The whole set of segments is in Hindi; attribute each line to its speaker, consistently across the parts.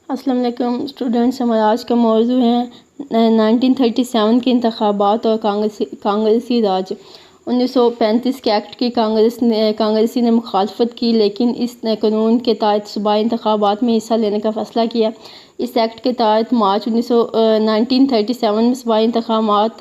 Speaker 1: अस्सलाम वालेकुम स्टूडेंट्स। हमारा आज का मौजू है 1937 के इंतखाबात और कांग्रेसी राज। 1935 के एक्ट की कांग्रेसी ने मुखालफत की, लेकिन इस कानून के तहत सूबाई इंतखाबात में हिस्सा लेने का फ़ैसला किया। इस एक्ट के तहत मार्च 1937 में सूबाई इंतखाबात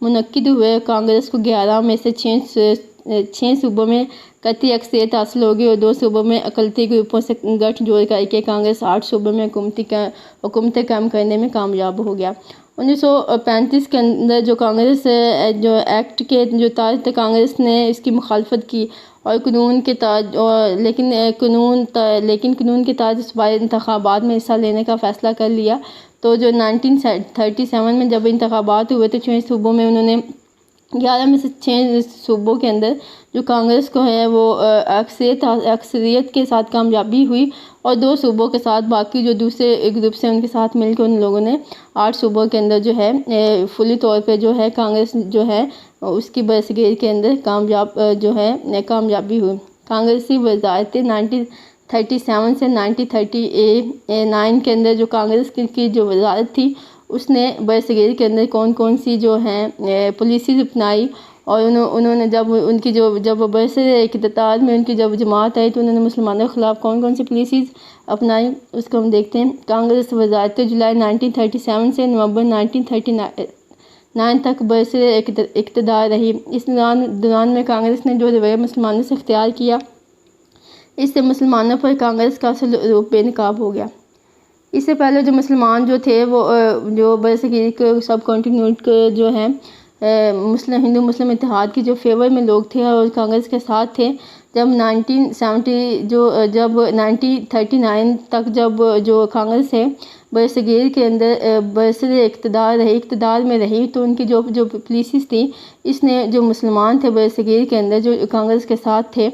Speaker 1: मुनक्किद हुए। कांग्रेस को 11 में से 6 सूबों में कतई अक्सरियत हासिल होगी और 2 सूबों में अक़लियती ग्रुपों से गठजोड़ करके कांग्रेस 8 सूबों में हुकूमतें कायम करने में कामयाब हो गया। 1935 के अंदर जो कांग्रेस जो एक्ट के जो तहत कांग्रेस ने इसकी मुखालफत की और कानून के तहत लेकिन कानून के तहत सूबाई इंतखाबात में हिस्सा लेने का फ़ैसला कर लिया। तो जो 1937 में जब इंतखाबात हुए तो 6 सूबों में उन्होंने 11 में से 6 सूबों के अंदर जो कांग्रेस को है वो अक्सरियत के साथ कामयाबी हुई और 2 सूबों के साथ बाकी जो दूसरे ग्रुप से उनके साथ मिलकर उन लोगों ने 8 सूबों के अंदर जो है फुली तौर पे जो है कांग्रेस जो है उसकी बरसगीरी के अंदर कामयाबी हुई। कांग्रेसी वज़ारतें 1937 से 1939 के अंदर जो कांग्रेस की जो वज़ारत थी उसने बरसगीरी के अंदर कौन कौन सी जो हैं पॉलिसीज़ अपनाई और उन्होंने जब बरसरे इक़्तिदार में उनकी जब जमात आई तो उन्होंने मुसलमानों के ख़िलाफ़ कौन कौन सी पॉलिसीज़ अपनाई उसको हम देखते हैं। कांग्रेस वज़ारतें जुलाई 1937 से नवंबर 1939 तक बरसरे इक़्तिदार रही। इस दौरान में कांग्रेस ने जो रवैया मुसलमानों से इख्तियार किया, इससे मुसलमानों पर कांग्रेस का असल रूप बेनकाब हो गया। इससे पहले जो मुसलमान जो थे वो जो बरसगीरी के सब कॉन्टिनेंट के जो हैं हिंदू मुस्लिम इत्तेहाद की जो फेवर में लोग थे और कांग्रेस के साथ थे। जब 1939 तक जब जो कांग्रेस है बरसगीर के अंदर बरसरे इक़्तिदार में रही तो उनकी जो पॉलिसीज़ थी इसने जो मुसलमान थे बरसगीर के अंदर जो कांग्रेस के साथ थे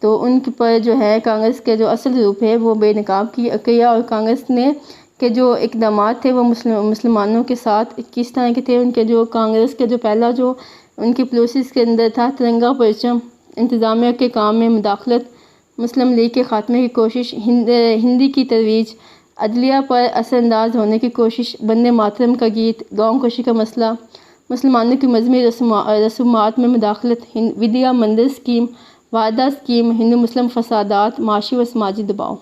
Speaker 1: तो उनके पर जो है कांग्रेस के जो असल रूप है वो बेनकाब किया और कांग्रेस ने के जो इक़दामात थे वो मुसलमानों के साथ किस तरह के थे। उनके जो कांग्रेस के जो पहला जो उनकी पॉलिसीज़ के अंदर था तिरंगा परचम, इंतज़ामिया के काम में मुदाखलत, मुस्लिम लीग के ख़ात्मे की कोशिश, हिंदी की तरवीज, अदलिया पर असरअंदाज होने की कोशिश, वंदे मातरम का गीत, गाँव कशी का मसला, मुसलमानों की मजहबी रसूमात में मुदाखलत, विद्या मंदिर स्कीम, वादा स्कीम, हिंदू मुस्लिम फसादात, माशी व समाजी दबाव।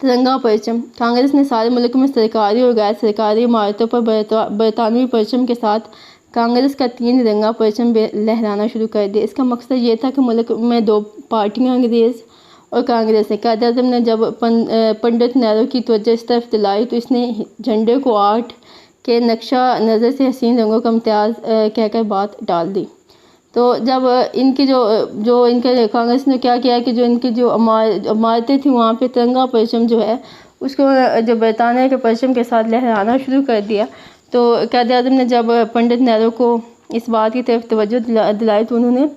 Speaker 1: तिरंगा परचम। कांग्रेस ने सारे मुल्क में सरकारी और गैर सरकारी इमारतों पर बरतानवी परचम के साथ कांग्रेस का 3 तिरंगा परचम लहराना शुरू कर दिया। इसका मकसद ये था कि मुल्क में 2 पार्टियां अंग्रेज़ और कांग्रेस है। कायद-ए-आज़म ने जब पंडित नेहरू की तवज्जो इस तरफ दिलाई तो इसने झंडे को आर्ट के नक्शा नज़र से हसीन रंगों का इम्तियाज़ कहकर बात डाल दी। तो जब इनकी जो इनके कांग्रेस ने क्या किया कि जो इनकी जो इमारतें थी वहाँ पे तिरंगा परचम जो है उसको जो बरतानिया के परचम के साथ लहराना शुरू कर दिया। तो कायद-ए-आज़म ने जब पंडित नेहरू को इस बात की तरफ तवज्जो दिलाई तो उन्होंने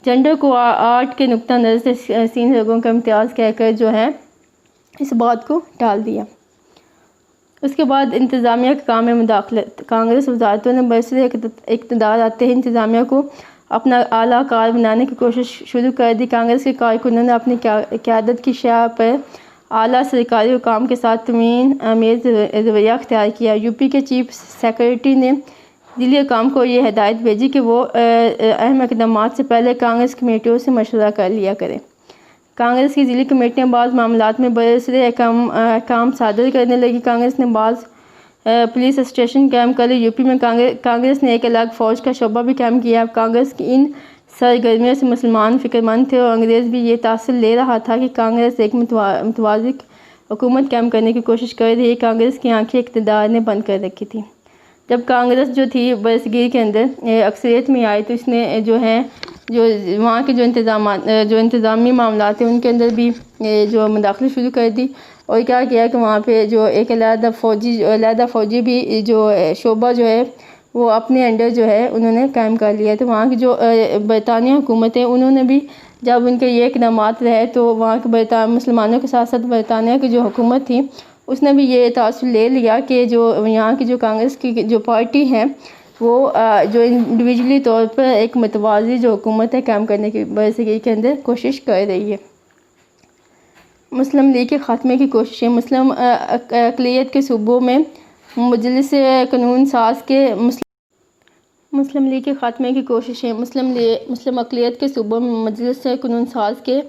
Speaker 1: झंडे को आर्ट के नुक्ता नज़र से हसीन रंगों का इम्तियाज़ कहकर जो है इस बात को टाल दिया। उसके बाद इंतज़ामिया के काम में मुदाखलत। कांग्रेस वज़ारतों ने बरसरे इक़्तिदार आते ही इंतज़ामिया को अपना आला कार बनाने की कोशिश शुरू कर दी। कांग्रेस के कारकुनों ने अपनी क़यादत की शया पर आला सरकारी हुकाम के साथ तमीन आमेज़ रवैया अख्तियार किया। यूपी के चीफ सेक्रेटरी ने ज़िली हुकाम को ये हिदायत भेजी कि वो अहम इक़दामात से पहले कांग्रेस कमेटियों से मशवरा कर लिया करें। कांग्रेस की ज़िली कमेटियाँ बाज़ मामलात में बरसरे काम सादर करने लगी। कांग्रेस ने बाज़ पुलिस स्टेशन कायम करे। यूपी में कांग्रेस ने एक अलग फ़ौज का शोबा भी कायम किया। कांग्रेस की इन सरगर्मियों से मुसलमान फ़िक्रमंद थे और अंग्रेज़ भी ये तासर ले रहा था कि कांग्रेस एक मुतवाज़िक हुकूमत कायम करने की कोशिश कर रही है। कांग्रेस की आंखें इक़्तिदार ने बंद कर रखी थी। जब कांग्रेस जो थी बरसगीर के अंदर अक्सरियत में आई तो इसने जो वहाँ के जो इंतज़ामी मामला थे उनके अंदर भी जो मुदाखलत शुरू कर दी और क्या किया कि वहाँ पे जो एक अलहदा फ़ौजी भी जो शोबा जो है वो अपने अंडर जो है उन्होंने कायम कर लिया। तो वहाँ की जो बरतानिया हुकूमत है उन्होंने भी जब उनके ये इक़दामात रहे तो वहाँ के मुसलमानों के साथ साथ बरतानिया की जो हुकूमत थी उसने भी ये तासुर ले लिया कि जो यहाँ की जो कांग्रेस की जो पार्टी है वो जो इंडिविजुअली तौर पर एक मुतवाज़ी जो हुकूमत है कायम करने की बरसगीरी के अंदर कोशिश कर रही है। मुस्लिम लीग के ख़ात्मे की कोशिशें। मुस्लिम अक़लियत के सूबों में मजलिस क़ानून साज़ के मुस्लिम लीग के ख़ात्मे की कोशिशें। मुस्लिम अक़लियत के सूबों में मजलिस क़ानून साज़ के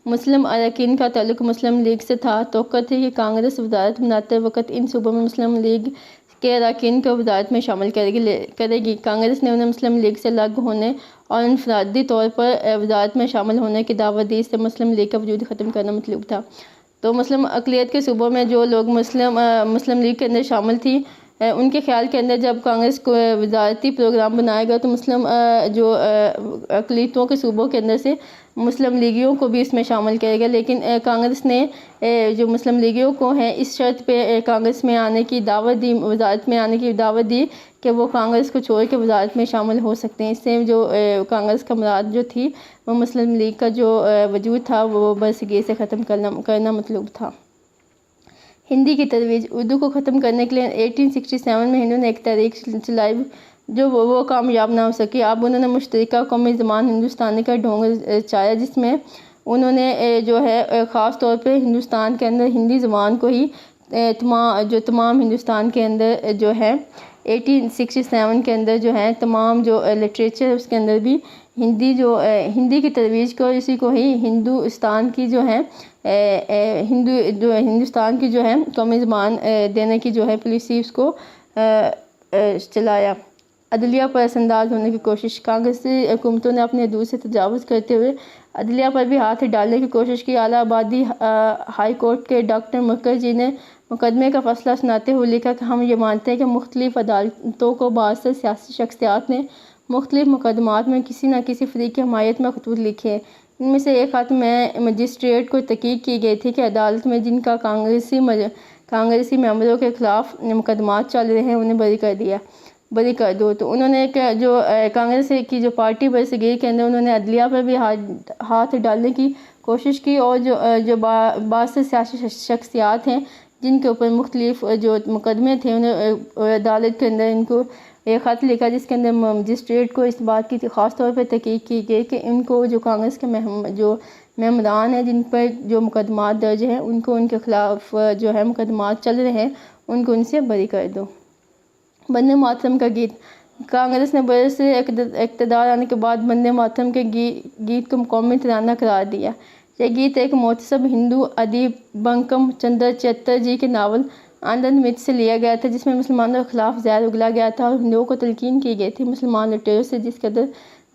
Speaker 1: मुस्लिम अरकान का ताल्लुक़ मुस्लिम लीग से था। तवक्को थी कि कांग्रेस वज़ारत बनाते वक़्त इन सूबों में मुस्लिम लीग के अरकान को वज़ारत में शामिल करेगी। कांग्रेस ने उन्हें मुस्लिम लीग से अलग होने और इनफरादी तौर पर वज़ारत में शामिल होने की दावत दी। इससे मुस्लिम लीग का वजूद ख़त्म करना मतलूब था। तो मुस्लिम अक़लियत के सूबों में जो लोग मुस्लिम लीग के अंदर शामिल थी, उनके ख़्याल के अंदर जब कांग्रेस को वज़ारती प्रोग्राम बनाएगा तो मुस्लिम जो अक़लियतों के सूबों के अंदर से मुस्लिम लीगियों को भी इसमें शामिल करेगा। लेकिन कांग्रेस ने जो मुस्लिम लीगियों को है इस शर्त पे कांग्रेस में आने की दावत दी, वज़ारत में आने की दावत दी कि वो कांग्रेस को छोड़ के वज़ारत में शामिल हो सकते हैं। इससे जो कांग्रेस का मुराद जो थी वो मुस्लिम लीग का जो वजूद था वो बरसगीर से ख़त्म करना मतलूब था। हिंदी की तरवीज। उर्दू को ख़त्म करने के लिए 1867 में हिंदू ने एक तहरीक चलाई जो वो कामयाब ना हो सकी। अब उन्होंने मुश्तरका कौमी ज़बान हिंदुस्तानी का ढोंग चाया, जिसमें उन्होंने जो है ख़ास तौर पे हिंदुस्तान के अंदर हिंदी ज़बान को ही तमाम हिंदुस्तान के अंदर जो है 1867 के अंदर जो है तमाम जो लिटरेचर उसके अंदर भी हिंदी की तरवीज को इसी को ही हिंदुस्तान की जो है हिंदुस्तान की जो है कौमी ज़बान देने की जो है पॉलिसी उसको चलाया। अदलिया पर असरअंदाज होने की कोशिश। कांग्रेसी हुकूमतों ने अपने हदूद से तजावुज़ करते हुए अदलिया पर भी हाथ डालने की कोशिश की। इलाहाबादी हाई कोर्ट के डॉक्टर मुखर्जी ने मुकदमे का फैसला सुनाते हुए लिखा कि हम ये मानते हैं कि मुख्तलिफ़ अदालतों को बाज़ सियासी शख्सियात ने मुख्तलिफ़ मुकदमात में किसी न किसी फ़रीक़ की हमायत में खतूत लिखे। इनमें से एक खत में मजिस्ट्रेट को तहक़ीक़ की गई थी कि अदालत में जिनका कांग्रेसी मेंबरों के ख़िलाफ़ मुकदमात चल रहे हैं उन्हें बरी कर दो। तो उन्होंने जो कांग्रेस की जो पार्टी बरसगीर के अंदर उन्होंने अदलिया पर भी हाथ डालने की कोशिश की और जो बाज़ सियासी शख्सियात हैं जिनके ऊपर मुख्तलिफ़ जो मुकदमे थे उन्हें अदालत के अंदर इनको एक ख़त लिखा जिसके अंदर मजिस्ट्रेट को इस बात की ख़ास तौर पर तहक़ीक़ की गई कि इनको जो कांग्रेस के जो मेंबरान हैं जिन पर जो मुकदमात दर्ज हैं उनको उनके ख़िलाफ़ जो है मुकदमात चल रहे हैं उनको उनसे बरी कर दो। वंदे मातरम का गीत। कांग्रेस ने बरस से इक़्तिदार आने के बाद वंदे मातरम के गीत को कौमी तराना करार दिया। यह गीत एक मोहतसब हिंदू अदीब बंकिम चंद्र चटर्जी जी के नावल आनंद मित्र से लिया गया था, जिसमें मुसलमानों के खिलाफ ज़हर उगला गया था और हिंदुओं को तलकीन की गई थी मुसलमान लुटेरों से जिस कदर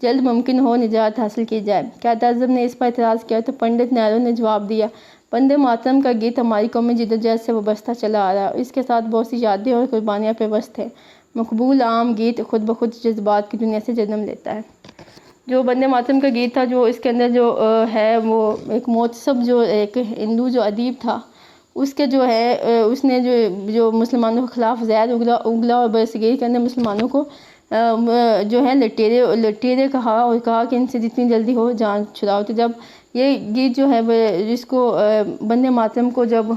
Speaker 1: जल्द मुमकिन हो निजात हासिल की जाए। क़ायद-ए-आज़म ने इस पर एतराज़ किया तो पंडित नेहरू ने जवाब दिया, वंदे मातरम का गीत हमारी कौमी जद्दोजहद से वाबस्ता चला आ रहा है। इसके साथ बहुत सी यादें और कुर्बानियाँ पेवस्त हैं। मकबूल आम गीत खुद ब खुद जज्बात की दुनिया से जन्म लेता है। जो वंदे मातरम का गीत था जो इसके अंदर जो है वो एक मोहतसब जो एक हिंदू जो अदीब था उसके जो है उसने जो मुसलमानों के ख़िलाफ़ ज़हर उगला और बरसगीर के अंदर मुसलमानों को जो है लटेरे कहा कि इनसे जितनी जल्दी हो जान छुड़ाओ। तो जब ये गीत जो है जिसको वंदे मातरम को जब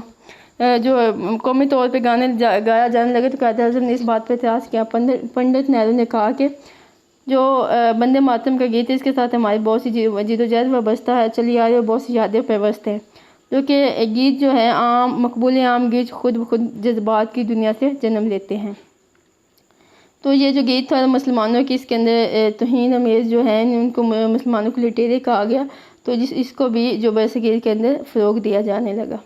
Speaker 1: जो कौमी तौर पे गाया जाने लगे तो क़ायद-ए-आज़म ने इस बात पर एतराज़ किया। पंडित नेहरू ने कहा कि जो वंदे मातरम का गीत है इसके साथ हमारी बहुत सी जद्दोजहद वाबस्ता है चली आ रही है और बहुत सी यादें पेवस्त हैं। जो कि गीत जो है मकबूल आम गीत खुद ब खुद जज्बात की दुनिया से जन्म लेते हैं। तो ये जो गीत था मुसलमानों की इसके अंदर तौहीन अमेज़ जो है उनको मुसलमानों को लुटेरे कहा गया, तो इसको भी जो बरसगीर के अंदर फ़रोग़ दिया जाने लगा।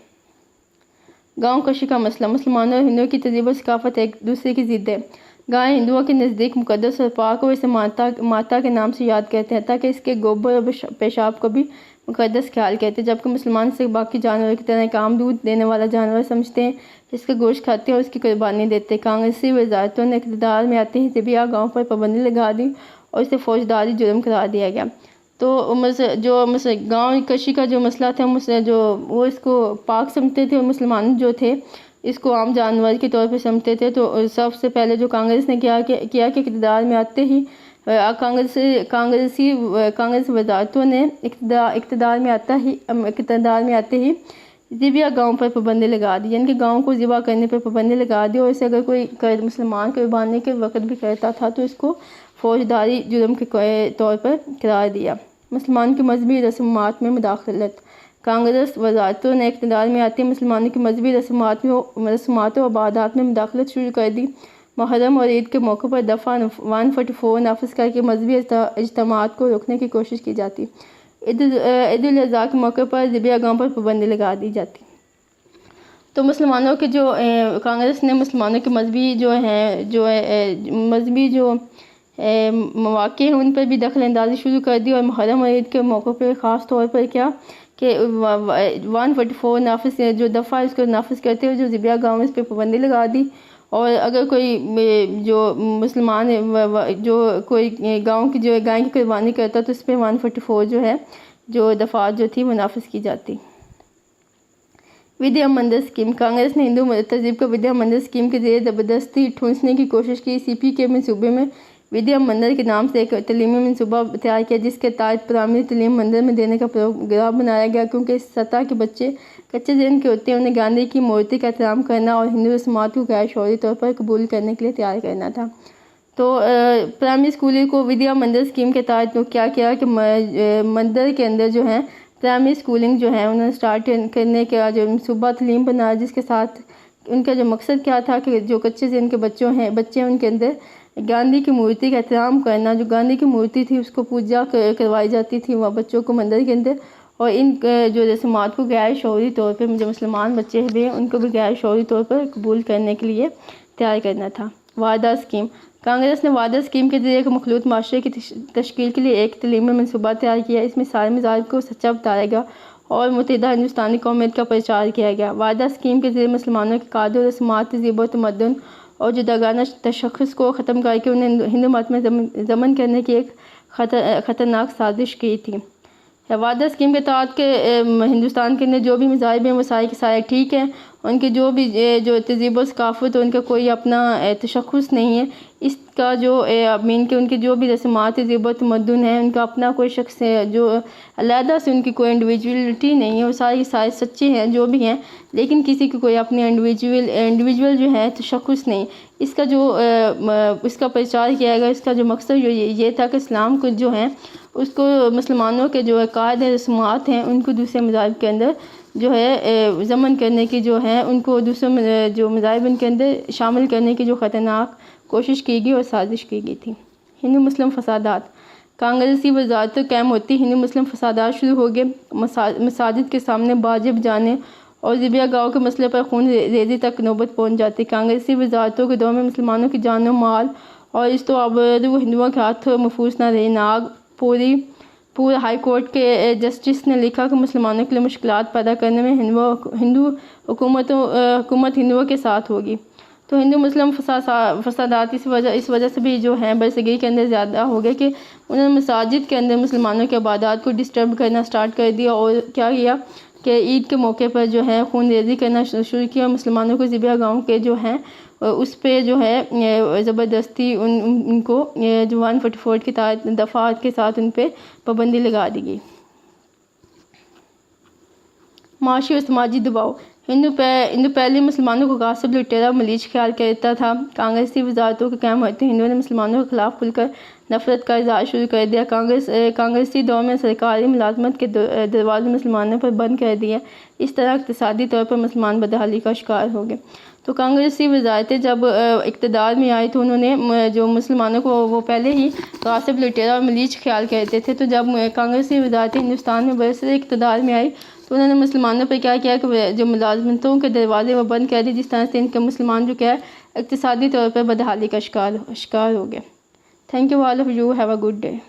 Speaker 1: गाँव कशी का मसला। मुसलमानों और हिंदुओं की तहज़ीब और सकाफ़त एक दूसरे की ज़िद है। गाय हिंदुओं के नज़दीक मुक़द्दस और पाक और इसे माता के नाम से याद करते हैं ताकि इसके गोबर और पेशाब को भी मुक़द्दस ख्याल कहते हैं, जबकि मुसलमान से बाकी जानवरों की तरह एक आम दूध देने वाला जानवर समझते हैं, इसका गोश्त खाते हैं और उसकी कुर्बानी देते हैं। कांग्रेसी वज़ारतों ने इक़्तिदार में आते ही ज़िबिया गाँव पर पाबंदी लगा दी और इसे फ़ौजदारी जुर्म करार दिया गया। तो जो गाँव कशी का जो मसला था जो वो इसको पाक समझते थे और मुसलमान जो थे इसको आम जानवर के तौर पे समझते थे। तो सबसे पहले जो कांग्रेस ने किया कि इक़्तिदार में आते ही कांग्रेस वज़ारतों ने इक़्तिदार में आते ही ज़िबिया गाँव पर पाबंदी लगा दी, यानी कि गाँव को ज़िबा करने पर पाबंदी लगा दी और इसे अगर कोई मुसलमान कुर्बानी के वक़्त भी करता था तो इसको फ़ौजदारी जुर्म के तौर पर करार दिया। मुसलमान की मजहबी रस्मात में मुदाखलत। कांग्रेस वज़ारतों ने इक़्तिदार में आते मुसलमानों की मजहबी रस्मातों और इबादत में मुदाखलत शुरू कर दी। मुहर्रम और ईद के मौक़ों पर दफ़ा 144 नाफिज करके मजहबी इज्तिमाआत को रोकने की कोशिश की जाती। ईद उल अज़हा के मौके पर ज़िबिया गाँव पर पाबंदी लगा दी जाती। तो मुसलमानों के जो कांग्रेस ने मुसलमानों के मजहबी जो मौक़े हैं उन पर भी दखल अंदाज़ी शुरू कर दी और मुहर्रम और ईद के मौक़ों पर ख़ास तौर पर क्या कि 144 नाफिज जो दफ़ा इसको नाफिज करते हुए जो ज़िबिया गाँव में इस पर पाबंदी लगा दी। और अगर कोई जो मुसलमान जो कोई गाँव की जो गाय की कुर्बानी करता तो इस पर 144 जो है जो दफ़ात जो थी वो नाफिज की जाती। विद्या मंदिर स्कीम। कांग्रेस ने हिंदू तहज़ीब को विद्या मंदिर स्कीम के जरिए ज़बरदस्ती ठूंसने की कोशिश की। CP के मनसूबे में विद्या मंदिर के नाम से एक तलीमी मनसूबा तैयार किया जिसके तहत प्राइमरी तलीम मंदिर में देने का प्रोग्राम बनाया गया, क्योंकि इस सतह के बच्चे कच्चे ज़हन के होते हैं। उन्हें गांधी की मूर्ति का एहतराम करना और हिंदू रस्मात को गैर शौरी तौर पर कबूल करने के लिए तैयार करना था। तो प्राइमरी स्कूल को विद्या मंदिर स्कीम के तहत तो क्या किया कि मंदिर के अंदर जो है प्राइमरी स्कूलिंग जो है उन्होंने स्टार्ट करने का जो मनसूबा तलीम बनाया, जिसके साथ उनका जो मकसद क्या था कि जो कच्चे ज़हन के बच्चे उनके अंदर गांधी की मूर्ति का एहतराम करना। जो गांधी की मूर्ति थी उसको पूजा करवाई जाती थी वहाँ बच्चों को मंदिर के अंदर, और इन जो रस्मात को गैर शौरी तौर पर जो मुसलमान बच्चे हैं उनको भी गैर शौरी तौर पर कबूल करने के लिए तैयार करना था। वादा स्कीम। कांग्रेस ने वादा स्कीम के जरिए एक मखलूत माशरे की तश्कील के लिए एक तलीमी मनसूबा तैयार किया। इसमें सारे मज़ाहिब को सच्चा बताया गया और मुत्तहिदा हिंदुस्तानी कौमियत का प्रचार किया गया। वादा स्कीम के जरिए मुसलमानों के कादर रस्मात तहज़ीब व तमद्दुन और जुदागाना तशख़्ख़ुस को ख़त्म करके उन्हें हिंदू मत में ज़मन करने की एक ख़तरनाक साजिश की थी। वादा स्कीम के तहत के हिंदुस्तान के अंदर जो भी मज़ाहिब हैं वो सारे ठीक हैं, उनके जो भी जो तहज़ीब व सक़ाफ़त उनका कोई अपना तशख़्ख़ुस नहीं है। इसका जो मीन के उनके जो भी रस्मात तहज़ीब व तमद्दुन है उनका अपना कोई शख्स है जो अलहदा से उनकी कोई इंडिविजुअलिटी नहीं है, वो सारे सच्चे हैं जो भी हैं, लेकिन किसी की कोई अपनी इंडिविजुअल जो है तशख़्ख़ुस नहीं। इसका जो इसका प्रचार किया गया, इसका जो मकसद ये था कि इस्लाम को जो है उसको मुसलमानों के जो अक़ायद रस्मात हैं उनको दूसरे मज़ाहिब के अंदर जो है ज़मन करने की जो है उनको दूसरे जो मज़ाहिब उनके अंदर शामिल करने की जो ख़तरनाक कोशिश की गई और साजिश की गई थी। हिंदू मुस्लिम फसादात। कांग्रेसी वज़ारत क़ायम होती हिंदू मुस्लिम फसादात शुरू हो गए। मसाजिद के सामने बाजे बजाने और ज़िबिया गाँव के मसले पर खून रेज़ी तक नौबत पहुँच जाती। कांग्रेसी वज़ारतों के दौर में मुसलमानों की जान व माल और इस तो आबरू हिंदुओं के हाथ महफूज न रही। नागपुर हाई कोर्ट के जस्टिस ने लिखा कि मुसलमानों के लिए मुश्किलात पैदा करने में हिंदू हुकूमत हिंदुओं के साथ होगी। तो हिंदू मुस्लिम फसादात इस वजह से भी जो है बरसगीर के अंदर ज़्यादा हो गए कि उन्होंने मसाजिद के अंदर मुसलमानों के इबादत को डिस्टर्ब करना स्टार्ट कर दिया और क्या किया कि ईद के मौके पर जो है खून रेज़ी करना शुरू किया। मुसलमानों को ज़िबिया गाँव के जो हैं उस पर जो है ज़बरदस्ती उनको जो 144 के तहत दफ़ात के साथ उन पर पाबंदी लगा दी गई। माशी और समाजी दबाव। हिंदू पहले मुसलमानों को गासिब लुटेरा मलीज ख्याल करता था। कांग्रेसी वज़ारतों के क़याम होते हिंदुओं ने मुसलमानों के खिलाफ खुलकर नफरत का इज़हार शुरू कर दिया। कांग्रेसी दौर में सरकारी मुलाजमत के दरवाजे मुसलमानों पर बंद कर दिए। इस तरह इक़्तिसादी तौर पर मुसलमान बदहाली का शिकार हो गए। तो कांग्रेसी वज़ारतें जब इक़्तिदार में आई तो उन्होंने जो मुसलमानों को वो पहले ही गासिब लुटेरा और मलीज ख्याल करते थे। तो जब कांग्रेसी वज़ारतें हिंदुस्तान में बरसरे इक़्तिदार में आई तो उन्होंने मुसलमानों पर क्या किया कि जो मुलाजमतों के दरवाजे वो बंद कर दिए, जिस तरह से इनके मुसलमान जो क्या है इक़्तिसादी तौर पर बदहाली का शिकार हो गए। Thank you all of you, have a good day.